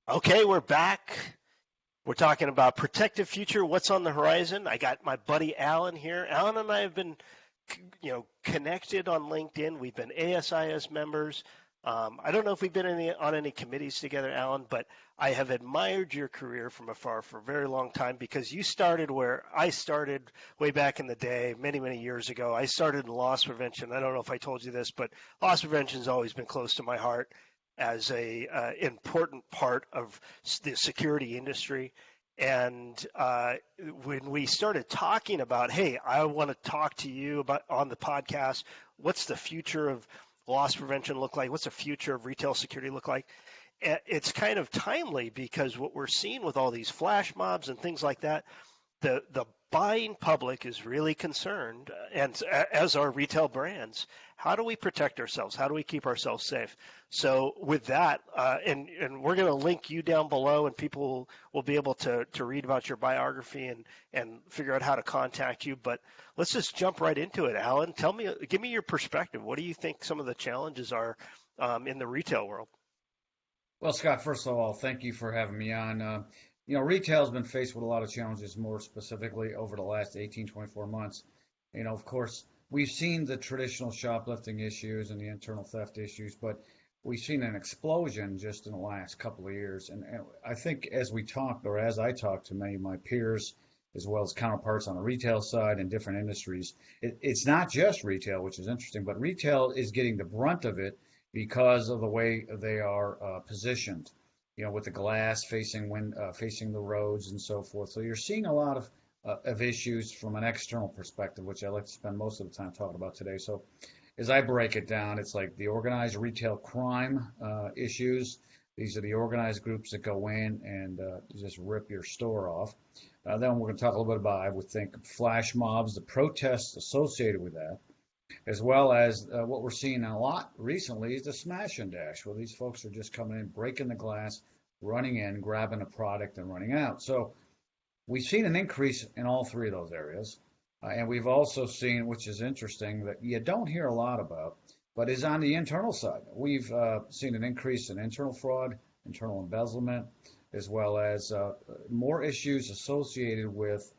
Okay, we're back. We're talking about protective future. What's on the horizon? I got my buddy Alan here. Alan and I have been, connected on LinkedIn. We've been ASIS members. I don't know if we've been on any committees together, Alan, but I have admired your career from afar for a very long time because you started where I started way back in the day, many, many years ago. I started in loss prevention. I don't know if I told you this, but loss prevention has always been close to my heart as a important part of the security industry. And when we started talking about, hey, I want to talk to you about on the podcast, what's the future of loss prevention look like? What's the future of retail security look like? It's kind of timely because what we're seeing with all these flash mobs and things like that, the buying public is really concerned, and as are retail brands. How do we protect ourselves? How do we keep ourselves safe? So with that, and we're going to link you down below, and people will be able to read about your biography and figure out how to contact you. But let's just jump right into it, Alan. Give me your perspective. What do you think some of the challenges are in the retail world? Well, Scott, first of all, thank you for having me on. Retail has been faced with a lot of challenges, more specifically over the last 18, 24 months. Of course, we've seen the traditional shoplifting issues and the internal theft issues, but we've seen an explosion just in the last couple of years. And I think as I talk to many of my peers, as well as counterparts on the retail side in different industries, it's not just retail, which is interesting, but retail is getting the brunt of it because of the way they are positioned, with the glass facing the roads and so forth. So you're seeing a lot of issues from an external perspective, which I like to spend most of the time talking about today. So as I break it down, it's like the organized retail crime issues. These are the organized groups that go in and just rip your store off. Then we're going to talk a little bit about, I would think, flash mobs, the protests associated with that, as well as what we're seeing a lot recently is the smash and dash, where these folks are just coming in, breaking the glass, running in, grabbing a product, and running out. So we've seen an increase in all three of those areas. And we've also seen, which is interesting, that you don't hear a lot about, but is on the internal side. We've seen an increase in internal fraud, internal embezzlement, as well as more issues associated with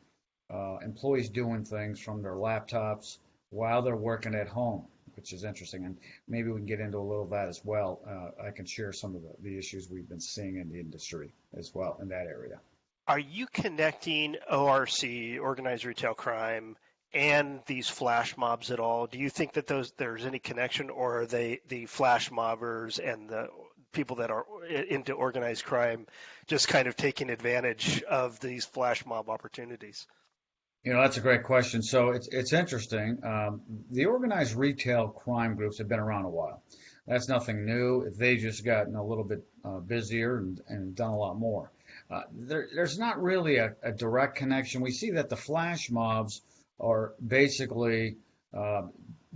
employees doing things from their laptops while they're working at home, which is interesting. And maybe we can get into a little of that as well. I can share some of the issues we've been seeing in the industry as well in that area. Are you connecting ORC, organized retail crime, and these flash mobs at all? Do you think that there's any connection, or are they the flash mobbers and the people that are into organized crime just kind of taking advantage of these flash mob opportunities? That's a great question. So it's interesting. The organized retail crime groups have been around a while. That's nothing new. They just gotten a little bit busier and done a lot more. There's not really a direct connection. We see that the flash mobs are basically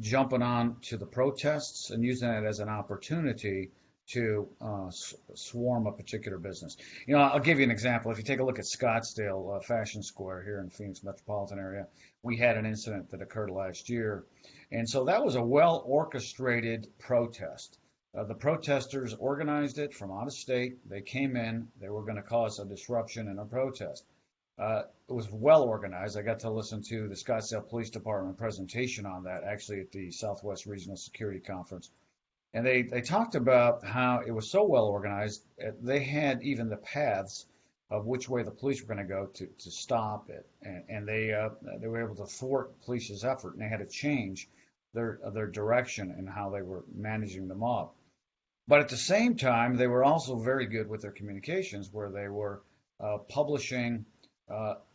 jumping on to the protests and using it as an opportunity to swarm a particular business. I'll give you an example. If you take a look at Scottsdale Fashion Square here in Phoenix metropolitan area, we had an incident that occurred last year. And so that was a well orchestrated protest. The protesters organized it from out of state. They came in. They were going to cause a disruption and a protest. It was well organized. I got to listen to the Scottsdale Police Department presentation on that, actually at the Southwest Regional Security Conference. And they talked about how it was so well organized, they had even the paths of which way the police were going to go to stop it. And they were able to thwart police's effort, and they had to change their direction and how they were managing the mob. But at the same time, they were also very good with their communications, where they were publishing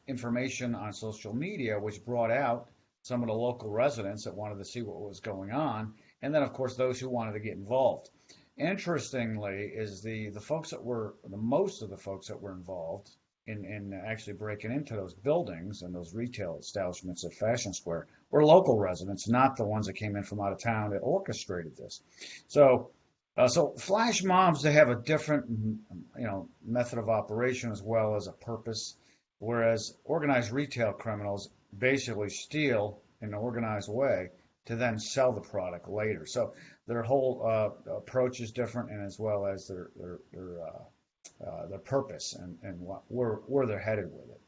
information on social media, which brought out some of the local residents that wanted to see what was going on, and then, of course, those who wanted to get involved. Interestingly, is the folks that were the most of the folks that were involved in actually breaking into those buildings and those retail establishments at Fashion Square were local residents, not the ones that came in from out of town that orchestrated this. So flash mobs, they have a different, method of operation as well as a purpose, whereas organized retail criminals basically steal in an organized way to then sell the product later. So their whole approach is different, and as well as their the purpose and where they're headed with it.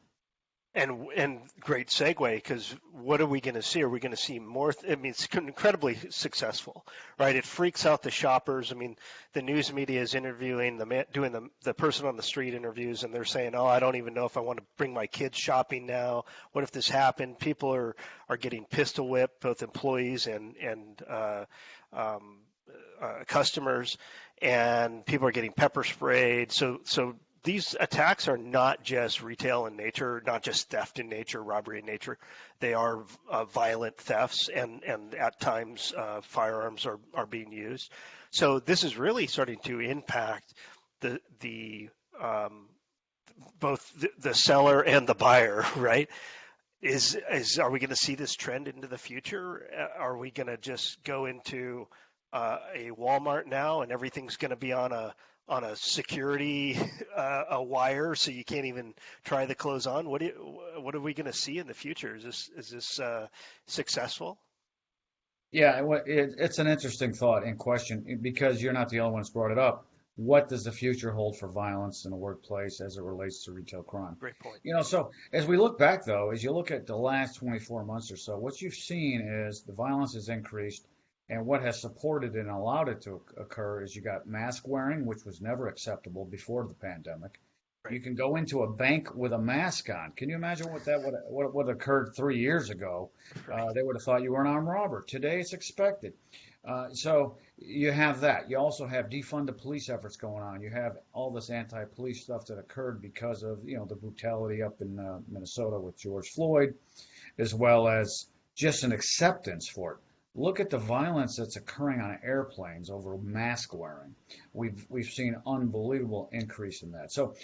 And great segue, because what are we going to see? Are we going to see more? I mean, it's incredibly successful, right? It freaks out the shoppers. I mean, the news media is interviewing doing the person on the street interviews, and they're saying, "Oh, I don't even know if I want to bring my kids shopping now. What if this happened?" People are getting pistol whipped, both employees and customers, and people are getting pepper sprayed. So these attacks are not just retail in nature, not just theft in nature, robbery in nature. They are violent thefts, and at times firearms are being used. So this is really starting to impact the both the seller and the buyer, right? Are we going to see this trend into the future? Are we going to just go into a Walmart now and everything's going to be on a security a wire, so you can't even try the clothes on? What are we going to see in the future? Is this successful? Yeah, it's an interesting thought and question because you're not the only one that's brought it up. What does the future hold for violence in the workplace as it relates to retail crime? Great point. So as we look back, though, as you look at the last 24 months or so, what you've seen is the violence has increased, and what has supported and allowed it to occur is you got mask wearing, which was never acceptable before the pandemic. Right. You can go into a bank with a mask on. Can you imagine what would have occurred 3 years ago? Right. They would have thought you were an armed robber. Today it's expected. So you have that. You also have defund the police efforts going on. You have all this anti-police stuff that occurred because of the brutality up in Minnesota with George Floyd, as well as just an acceptance for it. Look at the violence that's occurring on airplanes over mask wearing. We've seen unbelievable increase in that. So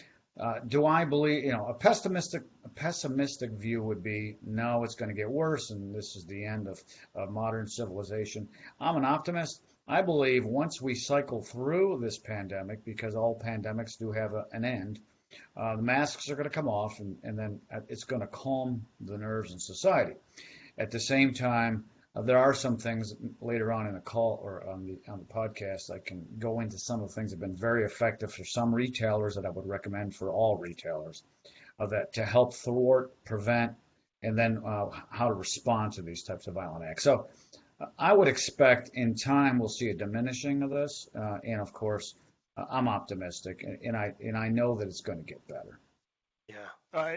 do I believe, a pessimistic view would be, no, it's going to get worse and this is the end of modern civilization. I'm an optimist. I believe once we cycle through this pandemic, because all pandemics do have an end, the masks are going to come off and then it's going to calm the nerves in society. At the same time, there are some things later on in the call or on the podcast. I can go into some of the things that have been very effective for some retailers that I would recommend for all retailers, that to help thwart, prevent, and then how to respond to these types of violent acts. So I would expect in time we'll see a diminishing of this, and of course I'm optimistic, and I know that it's going to get better. Yeah,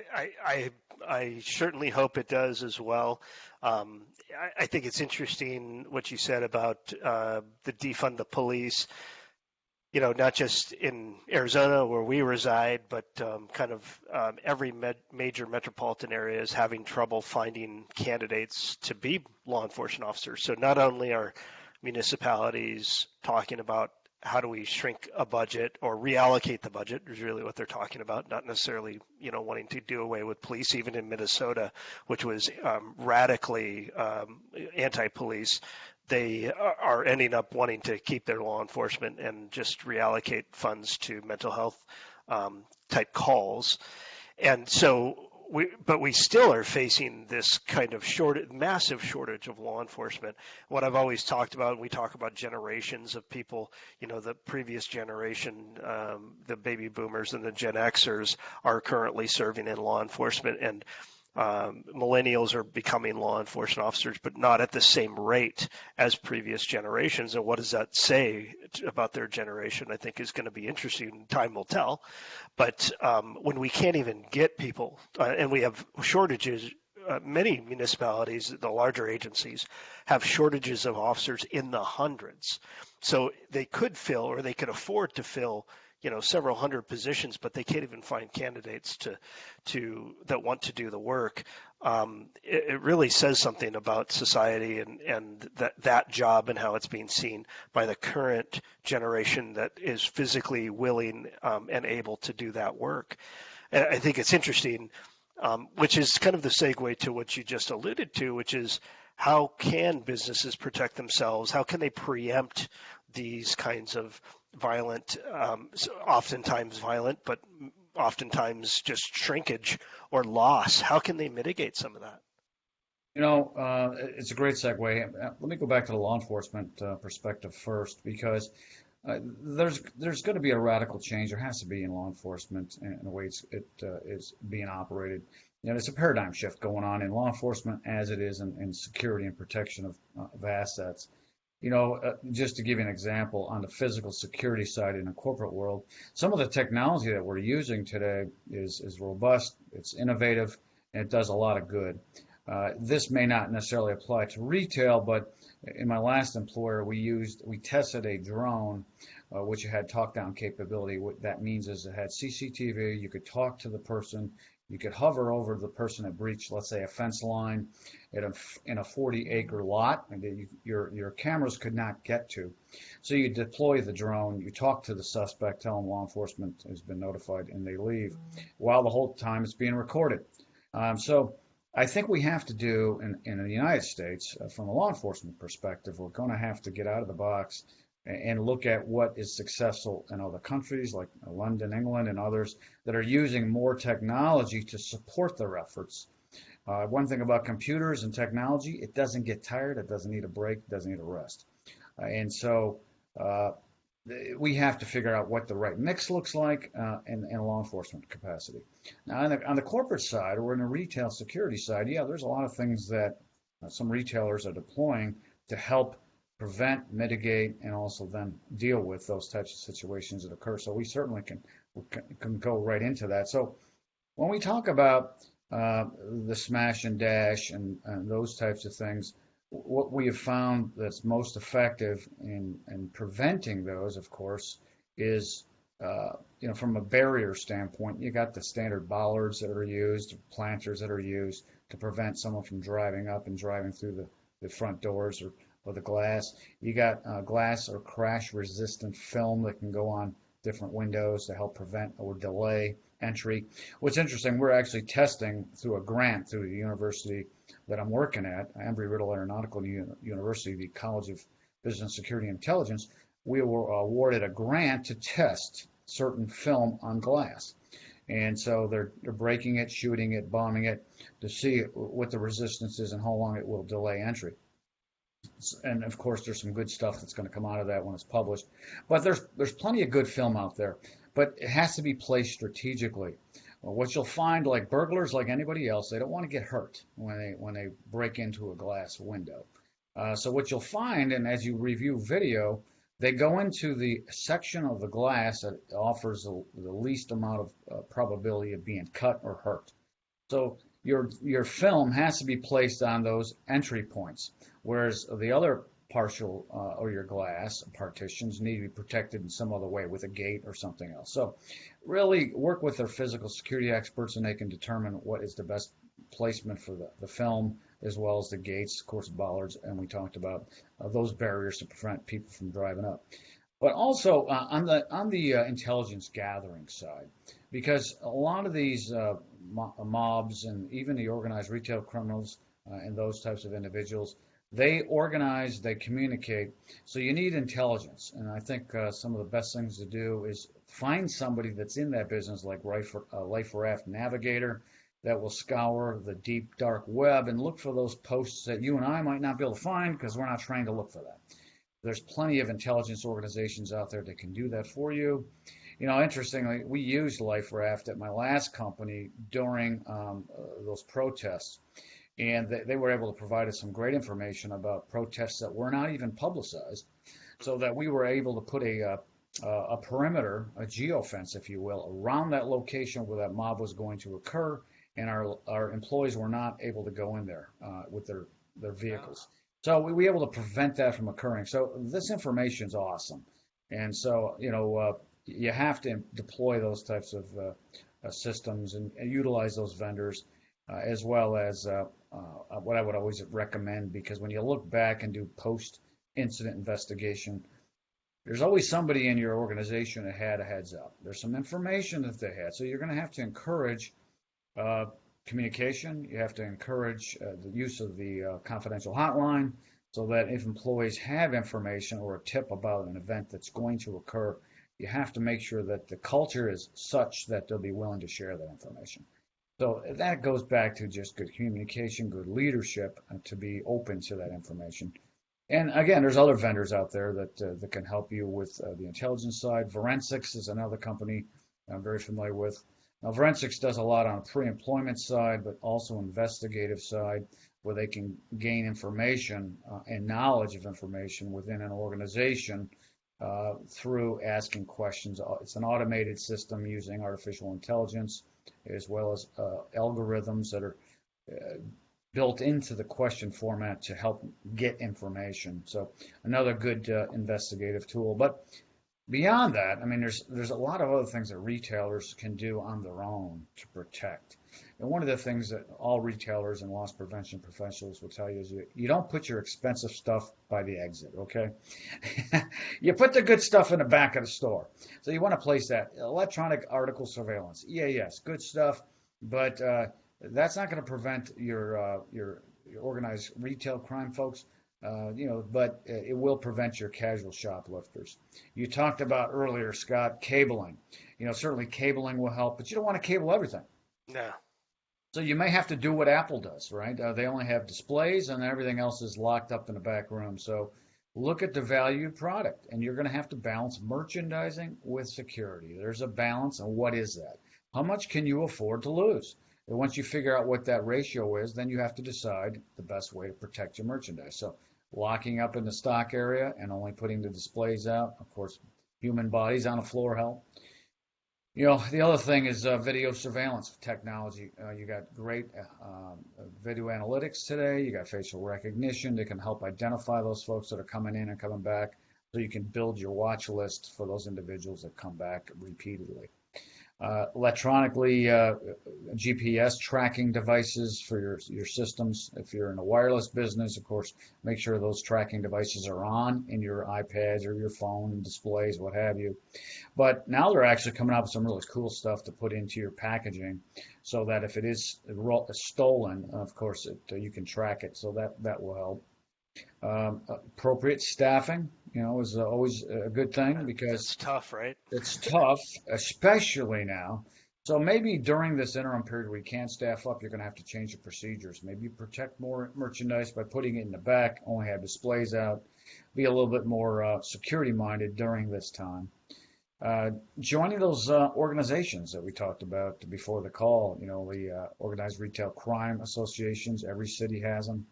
I certainly hope it does as well. I think it's interesting what you said about the defund the police. Not just in Arizona where we reside, but kind of every major metropolitan area is having trouble finding candidates to be law enforcement officers. So not only are municipalities talking about how do we shrink a budget or reallocate the budget is really what they're talking about, not necessarily, wanting to do away with police. Even in Minnesota, which was radically anti-police, they are ending up wanting to keep their law enforcement and just reallocate funds to mental health type calls. And so we still are facing this kind of massive shortage of law enforcement. What I've always talked about, and we talk about generations of people, the previous generation, the baby boomers and the Gen Xers are currently serving in law enforcement, and millennials are becoming law enforcement officers, but not at the same rate as previous generations. And what does that say about their generation? I think is going to be interesting. Time will tell. But when we can't even get people, and we have shortages, many municipalities, the larger agencies, have shortages of officers in the hundreds. So they could fill, or they could afford to fill, several hundred positions, but they can't even find candidates that want to do the work. It really says something about society and that job and how it's being seen by the current generation that is physically willing and able to do that work. And I think it's interesting, which is kind of the segue to what you just alluded to, which is how can businesses protect themselves? How can they preempt these kinds of violent, oftentimes violent, but oftentimes just shrinkage or loss? How can they mitigate some of that? It's a great segue. Let me go back to the law enforcement perspective first, because There's going to be a radical change. There has to be in law enforcement and the way it is being operated. There's a paradigm shift going on in law enforcement as it is in security and protection of assets. Just to give you an example, on the physical security side in the corporate world, some of the technology that we're using today is robust, it's innovative, and it does a lot of good. This may not necessarily apply to retail, but in my last employer, we tested a drone which had talk-down capability. What that means is it had CCTV. You could talk to the person. You could hover over the person that breached, let's say, a fence line in a 40-acre lot, and your cameras could not get to. So you deploy the drone, you talk to the suspect, tell them law enforcement has been notified, and they leave, while the whole time it's being recorded. So I think we have to do in the United States, from a law enforcement perspective, we're going to have to get out of the box and look at what is successful in other countries like London, England, and others that are using more technology to support their efforts. One thing about computers and technology, it doesn't get tired, it doesn't need a break, it doesn't need a rest. And so we have to figure out what the right mix looks like in a law enforcement capacity. Now, on the corporate side, or in the retail security side, yeah, there's a lot of things that some retailers are deploying to help prevent, mitigate, and also then deal with those types of situations that occur. So we certainly can go right into that. So when we talk about the smash and dash and those types of things, what we have found that's most effective in preventing those, of course, is from a barrier standpoint, you got the standard bollards that are used, planters that are used to prevent someone from driving up and driving through the front doors or the glass. You got glass or crash resistant film that can go on different windows to help prevent or delay entry. What's interesting, we're actually testing through a grant through the university that I'm working at, Embry-Riddle Aeronautical University, the College of Business Security and Intelligence. We were awarded a grant to test certain film on glass. And so they're breaking it, shooting it, bombing it to see what the resistance is and how long it will delay entry. And of course, there's some good stuff that's going to come out of that when it's published. But there's plenty of good film out there, but it has to be placed strategically. What you'll find, like burglars, like anybody else, they don't want to get hurt when they break into a glass window. So what you'll find, and as you review video, they go into the section of the glass that offers the least amount of probability of being cut or hurt. So your film has to be placed on those entry points, whereas the other partial or your glass partitions need to be protected in some other way with a gate or something else. So really work with their physical security experts, and they can determine what is the best placement for the film, as well as the gates, of course, bollards, and we talked about those barriers to prevent people from driving up. But also on the intelligence gathering side, because a lot of these mobs and even the organized retail criminals and those types of individuals, they organize, they communicate. So you need intelligence. And I think some of the best things to do is find somebody that's in that business, like Life Raft Navigator, that will scour the deep, dark web and look for those posts that you and I might not be able to find because we're not trained to look for that. There's plenty of intelligence organizations out there that can do that for you. Interestingly, we used Life Raft at my last company during those protests. And they were able to provide us some great information about protests that were not even publicized, so that we were able to put a perimeter, a geofence, if you will, around that location where that mob was going to occur, and our employees were not able to go in there with their vehicles. So we were able to prevent that from occurring. So this information is awesome. And so, you have to deploy those types of systems and utilize those vendors, as well as what I would always recommend, because when you look back and do post-incident investigation, there's always somebody in your organization that had a heads up. There's some information that they had. So you're going to have to encourage communication. You have to encourage the use of the confidential hotline, so that if employees have information or a tip about an event that's going to occur, you have to make sure that the culture is such that they'll be willing to share that information. So that goes back to just good communication, good leadership, and to be open to that information. And again, there's other vendors out there that can help you with the intelligence side. Forensics is another company I'm very familiar with. Now, Forensics does a lot on the pre-employment side, but also investigative side, where they can gain information and knowledge of information within an organization through asking questions. It's an automated system using artificial intelligence as well as algorithms that are uh, built into the question format to help get information. So another good investigative tool. But beyond that, I mean, there's a lot of other things that retailers can do on their own to protect. And one of the things that all retailers and loss prevention professionals will tell you is you don't put your expensive stuff by the exit, okay? You put the good stuff in the back of the store. So you want to place that. Electronic article surveillance. Yeah, yes, good stuff, but that's not going to prevent your organized retail crime folks. But it will prevent your casual shoplifters. You talked about earlier, Scott, cabling. Certainly cabling will help, but you don't want to cable everything. No. So you may have to do what Apple does, right? They only have displays and everything else is locked up in the back room. So look at the valued product, and you're going to have to balance merchandising with security. There's a balance, and what is that? How much can you afford to lose? And once you figure out what that ratio is, then you have to decide the best way to protect your merchandise. So locking up in the stock area and only putting the displays out. Of course, human bodies on the floor help. The other thing is video surveillance technology. You got great video analytics today. You got facial recognition that can help identify those folks that are coming in and coming back, so you can build your watch list for those individuals that come back repeatedly. Electronically GPS tracking devices for your systems. If you're in a wireless business, of course, make sure those tracking devices are on in your iPads or your phone displays, what have you. But now they're actually coming up with some really cool stuff to put into your packaging, so that if it is stolen, of course, you can track it. So that will help. Appropriate staffing, is always a good thing because That's tough, right? it's tough, especially now. So maybe during this interim period where you can't staff up, you're going to have to change your procedures. Maybe you protect more merchandise by putting it in the back, only have displays out, be a little bit more security minded during this time. Joining those organizations that we talked about before the call, the organized retail crime associations, every city has them.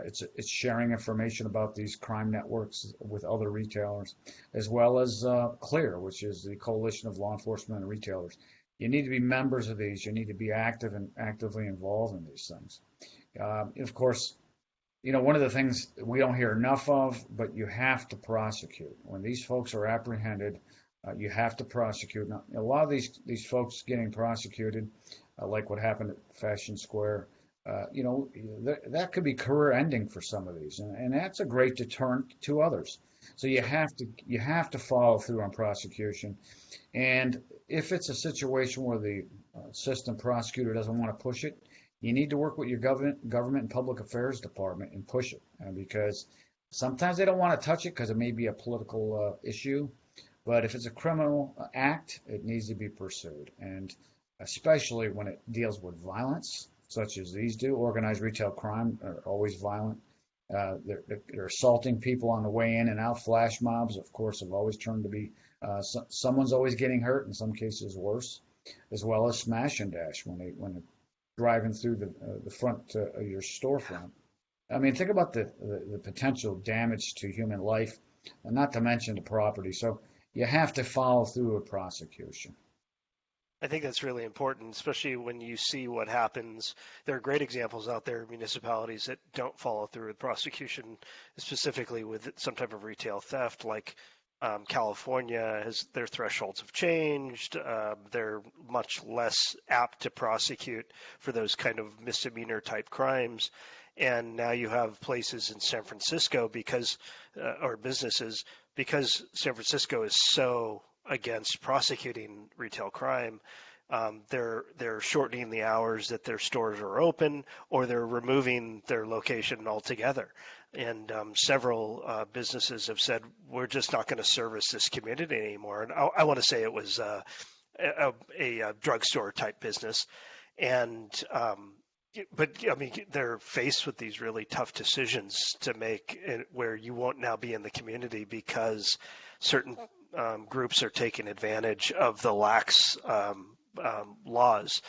It's sharing information about these crime networks with other retailers, as well as CLEAR, which is the Coalition of Law Enforcement and Retailers. You need to be members of these. You need to be active and actively involved in these things. Of course, one of the things we don't hear enough of, but you have to prosecute. When these folks are apprehended, you have to prosecute. Now, a lot of these folks getting prosecuted, like what happened at Fashion Square, that could be career ending for some of these, and that's a great deterrent to others. So you have to follow through on prosecution, and if it's a situation where the assistant prosecutor doesn't want to push it, you need to work with your government and public affairs department and push it, because sometimes they don't want to touch it because it may be a political issue. But if it's a criminal act, it needs to be pursued, and especially when it deals with violence, such as these do. Organized retail crime are always violent. They're assaulting people on the way in and out. Flash mobs, of course, have always turned to be someone's always getting hurt. In some cases, worse, as well as smash and dash when they're driving through the front of your storefront. I mean, think about the potential damage to human life, and not to mention the property. So you have to follow through with prosecution. I think that's really important, especially when you see what happens. There are great examples out there, municipalities that don't follow through with prosecution, specifically with some type of retail theft, like California has their thresholds have changed. They're much less apt to prosecute for those kind of misdemeanor type crimes. And now you have places in San Francisco or businesses, because San Francisco is so against prosecuting retail crime. They're shortening the hours that their stores are open, or they're removing their location altogether. And several businesses have said, we're just not going to service this community anymore. And I want to say it was a drugstore type business. And But I mean, they're faced with these really tough decisions to make, where you won't now be in the community because certain groups are taking advantage of the lax laws,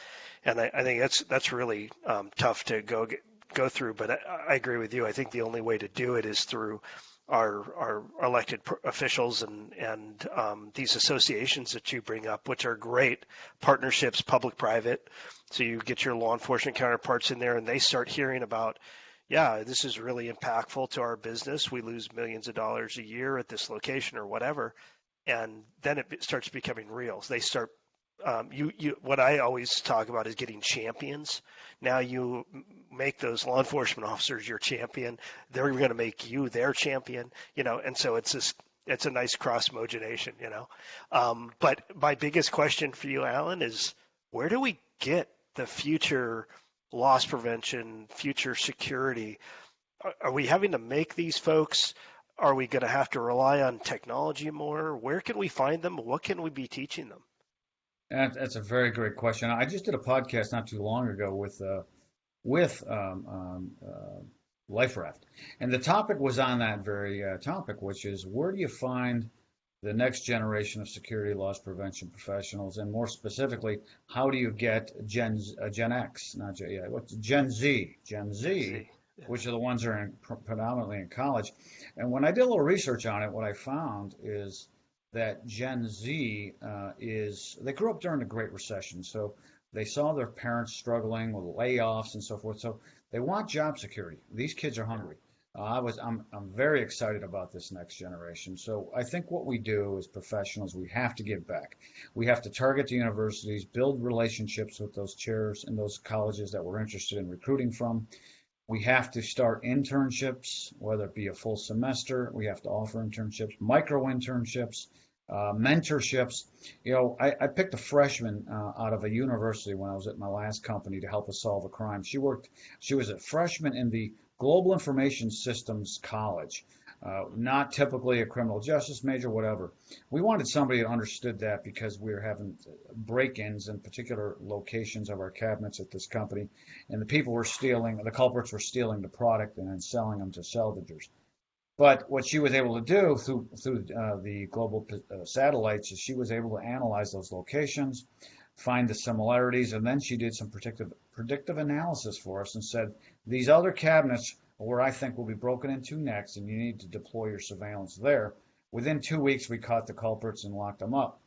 and I think that's really tough to go through. But I agree with you. I think the only way to do it is through our elected officials and these associations that you bring up, which are great partnerships, public-private. So you get your law enforcement counterparts in there, and they start hearing about, yeah, this is really impactful to our business. We lose millions of dollars a year at this location or whatever, and then it starts becoming real. So they start. What I always talk about is getting champions. Now you make those law enforcement officers your champion. They're going to make you their champion, and so it's a nice cross mogenation, But my biggest question for you, Alan, is where do we get the future loss prevention, future security? Are we having to make these folks? Are we going to have to rely on technology more? Where can we find them? What can we be teaching them? That's a very great question. I just did a podcast not too long ago with Life Raft, and the topic was on that very topic, which is where do you find the next generation of security loss prevention professionals, and more specifically, how do you get Gen X, not Gen, yeah, what's Gen Z, which are the ones that are predominantly in college. And when I did a little research on it, what I found is that Gen Z they grew up during the Great Recession, so they saw their parents struggling with layoffs and so forth. So they want job security. These kids are hungry. I'm very excited about this next generation. So I think what we do as professionals, we have to give back. We have to target the universities, build relationships with those chairs and those colleges that we're interested in recruiting from. We have to start internships, whether it be a full semester. We have to offer internships, micro internships, mentorships. I picked a freshman out of a university when I was at my last company to help us solve a crime. She was a freshman in the Global Information Systems College, not typically a criminal justice major, whatever. We wanted somebody who understood that because we were having break-ins in particular locations of our cabinets at this company, and the culprits were stealing the product and then selling them to salvagers. But what she was able to do through the global satellites is she was able to analyze those locations, find the similarities, and then she did some predictive analysis for us and said, these other cabinets are where I think will be broken into next, and you need to deploy your surveillance there. Within 2 weeks, we caught the culprits and locked them up.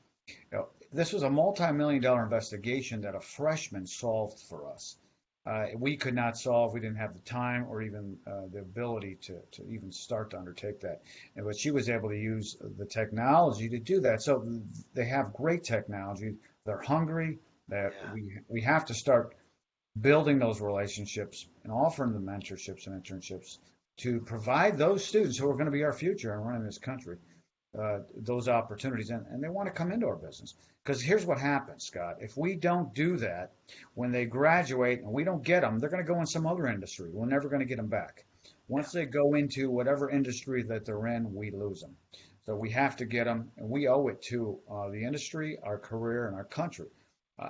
This was a multi-million-dollar investigation that a freshman solved for us. We could not solve. We didn't have the time or even the ability to even start to undertake that. But she was able to use the technology to do that. So they have great technology. They're hungry. That we have to start building those relationships and offering them mentorships and internships to provide those students who are going to be our future and running this country those opportunities, and they want to come into our business. Because here's what happens, Scott. If we don't do that, when they graduate and we don't get them, they're going to go in some other industry. We're never going to get them back. Once they go into whatever industry that they're in, we lose them. So we have to get them, and we owe it to the industry, our career, and our country.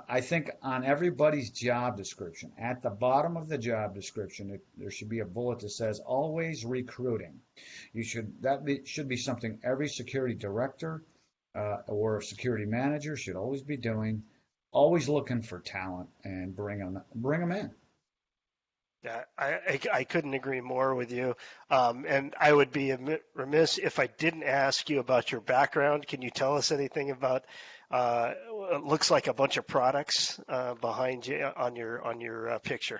I think on everybody's job description, at the bottom of the job description, there should be a bullet that says always recruiting. That should be something every security director or security manager should always be doing, always looking for talent and bring them in. Yeah, I couldn't agree more with you. And I would be remiss if I didn't ask you about your background. Can you tell us anything about it looks like a bunch of products behind you on your picture?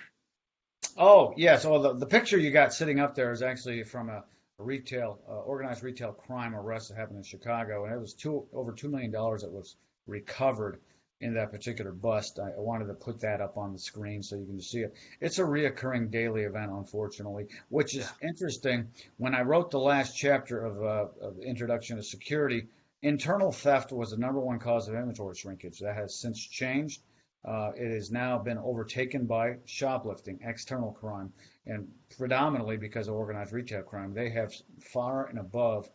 Oh, yeah. So the picture you got sitting up there is actually from a organized retail crime arrest that happened in Chicago, and it was over $2 million that was recovered in that particular bust. I wanted to put that up on the screen so you can see it. It's a reoccurring daily event, unfortunately, which is interesting. When I wrote the last chapter of Introduction to Security, internal theft was the number one cause of inventory shrinkage. That has since changed. It has now been overtaken by shoplifting, external crime, and predominantly because of organized retail crime. They have far and above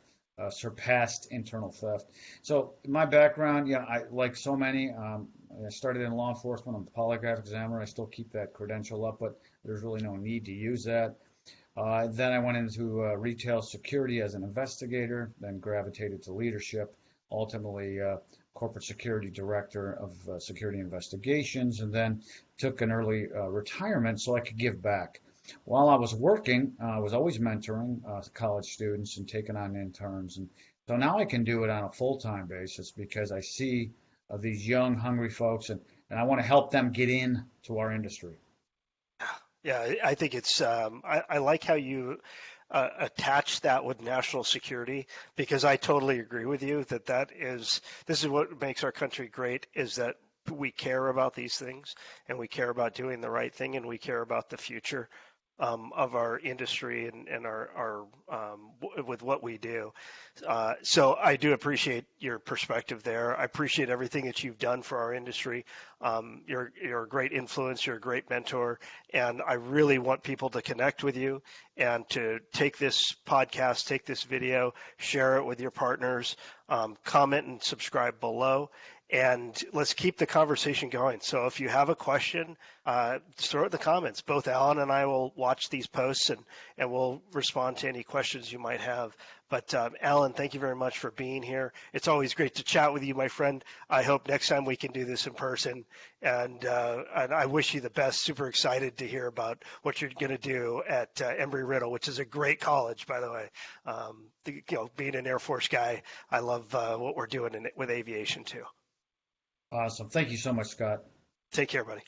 surpassed internal theft. So my background, I like so many, I started in law enforcement. I'm a polygraph examiner. I still keep that credential up, but there's really no need to use that. Then I went into retail security as an investigator, then gravitated to leadership, ultimately corporate security director of security investigations, and then took an early retirement so I could give back. While I was working, I was always mentoring college students and taking on interns. And so now I can do it on a full-time basis because I see these young, hungry folks, and I want to help them get into our industry. Yeah, I think it's, I like how you attach that with national security, because I totally agree with you that this is what makes our country great, is that we care about these things, and we care about doing the right thing, and we care about the future of our industry and with what we do. So I do appreciate your perspective there. I appreciate everything that you've done for our industry. You're a great influence. You're a great mentor, and I really want people to connect with you and to take this podcast, take this video, share it with your partners, comment and subscribe below. And let's keep the conversation going. So if you have a question, throw it in the comments. Both Alan and I will watch these posts, and we'll respond to any questions you might have. But Alan, thank you very much for being here. It's always great to chat with you, my friend. I hope next time we can do this in person. And I wish you the best. Super excited to hear about what you're going to do at Embry-Riddle, which is a great college, by the way. Being an Air Force guy, I love what we're doing with aviation too. Awesome. Thank you so much, Scott. Take care, buddy.